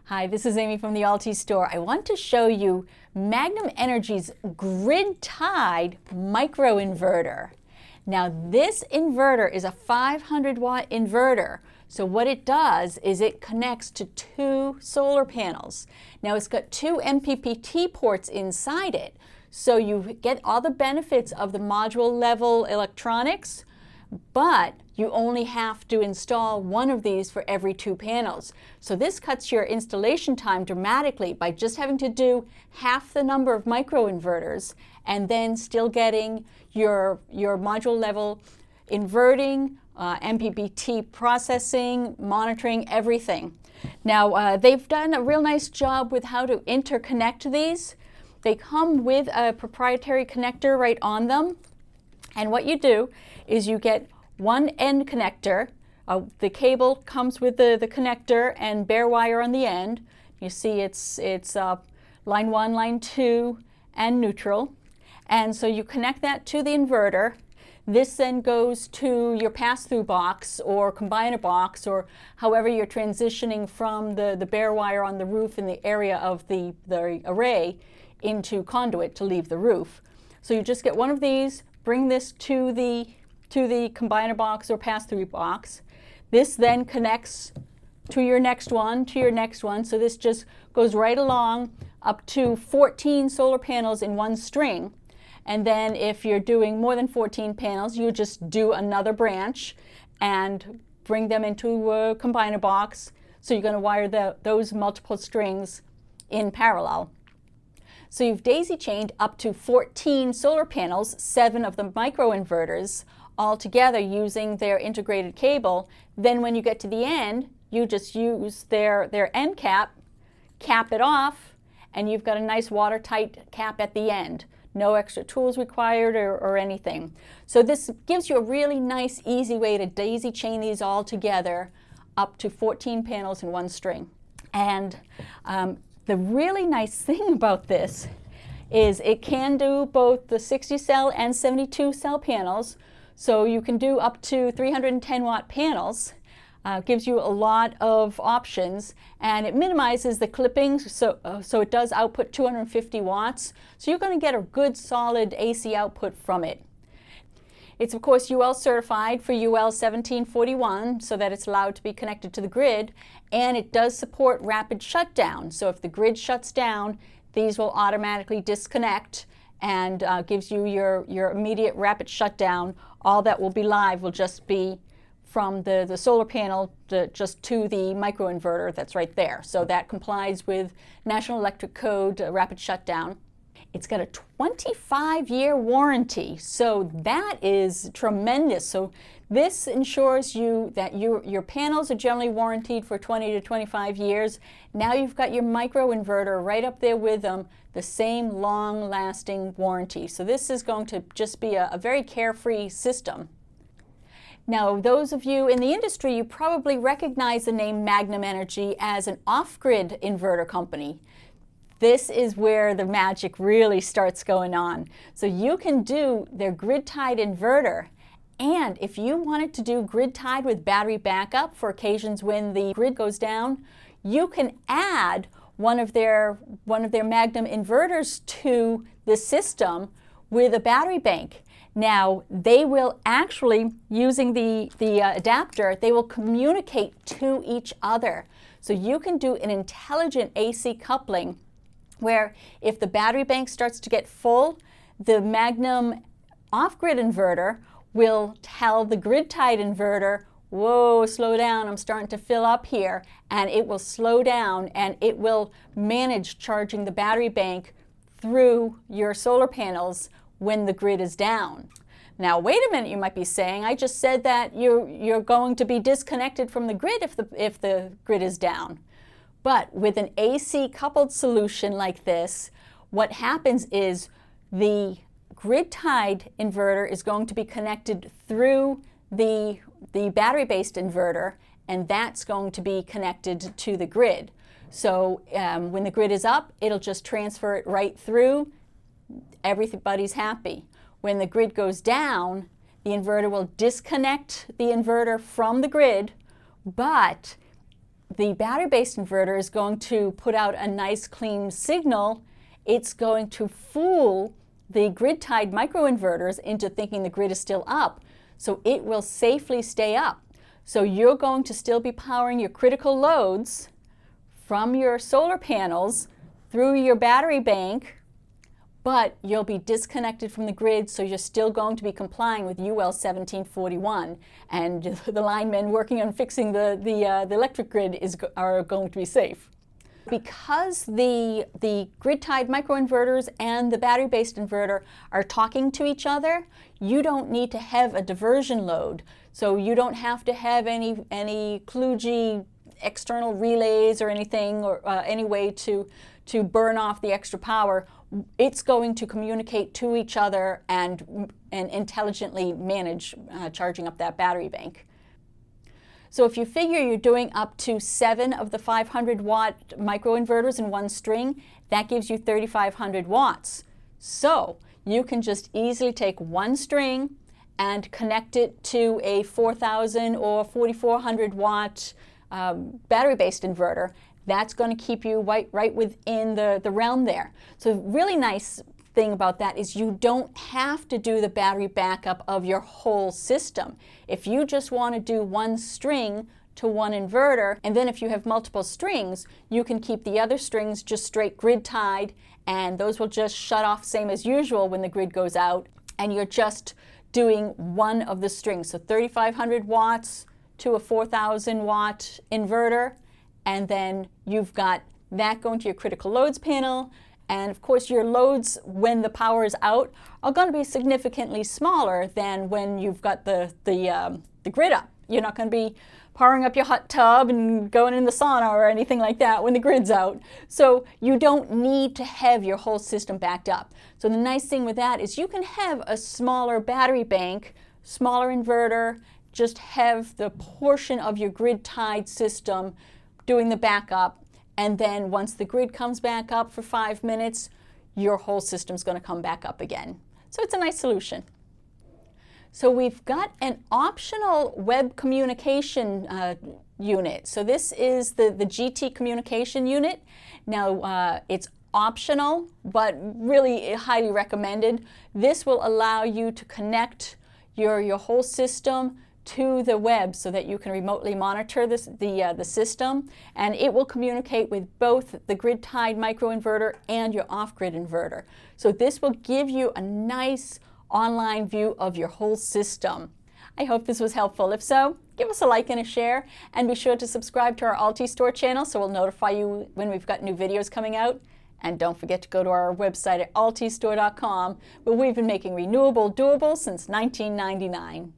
Hi, this is Amy from the Alti store. I want to show you Magnum Energy's grid-tied microinverter. Now this inverter is a 500-watt inverter. So what it does is it connects to two solar panels. Now it's got two MPPT ports inside it. So you get all the benefits of the module level electronics, but you only have to install one of these for every two panels. So this cuts your installation time dramatically by just having to do half the number of microinverters and then still getting your module level inverting, MPPT processing, monitoring, everything. Now they've done a real nice job with how to interconnect these. They come with a proprietary connector right on them. And what you do is you get one end connector. The cable comes with the connector and bare wire on the end. You see it's line 1, line 2, and neutral. And so you connect that to the inverter. This then goes to your pass-through box or combiner box, or however you're transitioning from the bare wire on the roof in the area of the array into conduit to leave the roof. So you just get one of these, bring this to the combiner box or pass-through box. This then connects to your next one, So this just goes right along up to 14 solar panels in one string. And then if you're doing more than 14 panels, you just do another branch and bring them into a combiner box. So you're going to wire those multiple strings in parallel. So you've daisy-chained up to 14 solar panels, 7 of them microinverters, all together using their integrated cable. Then when you get to the end, you just use their end cap it off, and you've got a nice watertight cap at the end. No extra tools required or anything. So this gives you a really nice, easy way to daisy-chain these all together up to 14 panels in one string. And the really nice thing about this is it can do both the 60 cell and 72 cell panels. So you can do up to 310 watt panels. Gives you a lot of options, and it minimizes the clipping, so it does output 250 watts. So you're going to get a good solid AC output from it. It's of course UL certified for UL 1741, so that it's allowed to be connected to the grid, and it does support rapid shutdown. So if the grid shuts down, these will automatically disconnect and gives you your immediate rapid shutdown. All that will be live will just be from the solar panel just to the microinverter that's right there. So that complies with National Electric Code rapid shutdown. It's got a 25-year warranty, so that is tremendous. So this ensures you that your panels are generally warranted for 20 to 25 years. Now you've got your microinverter right up there with them, the same long-lasting warranty. So this is going to just be a very carefree system. Now, those of you in the industry, you probably recognize the name Magnum Energy as an off-grid inverter company. This is where the magic really starts going on. So you can do their grid-tied inverter, and if you wanted to do grid-tied with battery backup for occasions when the grid goes down, you can add one of their Magnum inverters to the system with a battery bank. Now, they will actually, using the adapter, they will communicate to each other. So you can do an intelligent AC coupling where if the battery bank starts to get full, the Magnum off-grid inverter will tell the grid-tied inverter, whoa, slow down, I'm starting to fill up here, and it will slow down and it will manage charging the battery bank through your solar panels when the grid is down. Now wait a minute, you might be saying, I just said that you're going to be disconnected from the grid if the grid is down. But with an AC coupled solution like this, what happens is the grid-tied inverter is going to be connected through the battery-based inverter, and that's going to be connected to the grid. So when the grid is up, it'll just transfer it right through. Everybody's happy. When the grid goes down, the inverter will disconnect the inverter from the grid, but the battery-based inverter is going to put out a nice clean signal. It's going to fool the grid-tied microinverters into thinking the grid is still up, so it will safely stay up. So you're going to still be powering your critical loads from your solar panels through your battery bank, but you'll be disconnected from the grid, so you're still going to be complying with UL 1741, and the linemen working on fixing the electric grid are going to be safe. Because the grid-tied microinverters and the battery-based inverter are talking to each other, you don't need to have a diversion load. So you don't have to have any kludgy external relays or anything, or any way to burn off the extra power. It's going to communicate to each other and intelligently manage charging up that battery bank. So if you figure you're doing up to 7 of the 500-watt microinverters in one string, that gives you 3,500 watts. So you can just easily take one string and connect it to a 4,000 or 4,400 watt battery-based inverter. That's going to keep you right within the realm there. So really nice thing about that is you don't have to do the battery backup of your whole system. If you just want to do one string to one inverter, and then if you have multiple strings, you can keep the other strings just straight grid tied, and those will just shut off same as usual when the grid goes out, and you're just doing one of the strings. So 3,500 watts to a 4,000 watt inverter, and then you've got that going to your critical loads panel. And of course, your loads when the power is out are going to be significantly smaller than when you've got the grid up. You're not going to be powering up your hot tub and going in the sauna or anything like that when the grid's out. So you don't need to have your whole system backed up. So the nice thing with that is you can have a smaller battery bank, smaller inverter, just have the portion of your grid-tied system doing the backup. And then once the grid comes back up for 5 minutes, your whole system's going to come back up again. So it's a nice solution. So we've got an optional web communication unit. So this is the GT Communication Unit. Now it's optional, but really highly recommended. This will allow you to connect your whole system to the web so that you can remotely monitor the system, and it will communicate with both the grid-tied microinverter and your off-grid inverter. So this will give you a nice online view of your whole system. I hope this was helpful. If so, give us a like and a share, and be sure to subscribe to our Alti Store channel so we'll notify you when we've got new videos coming out. And don't forget to go to our website at altistore.com, where we've been making renewable doable since 1999.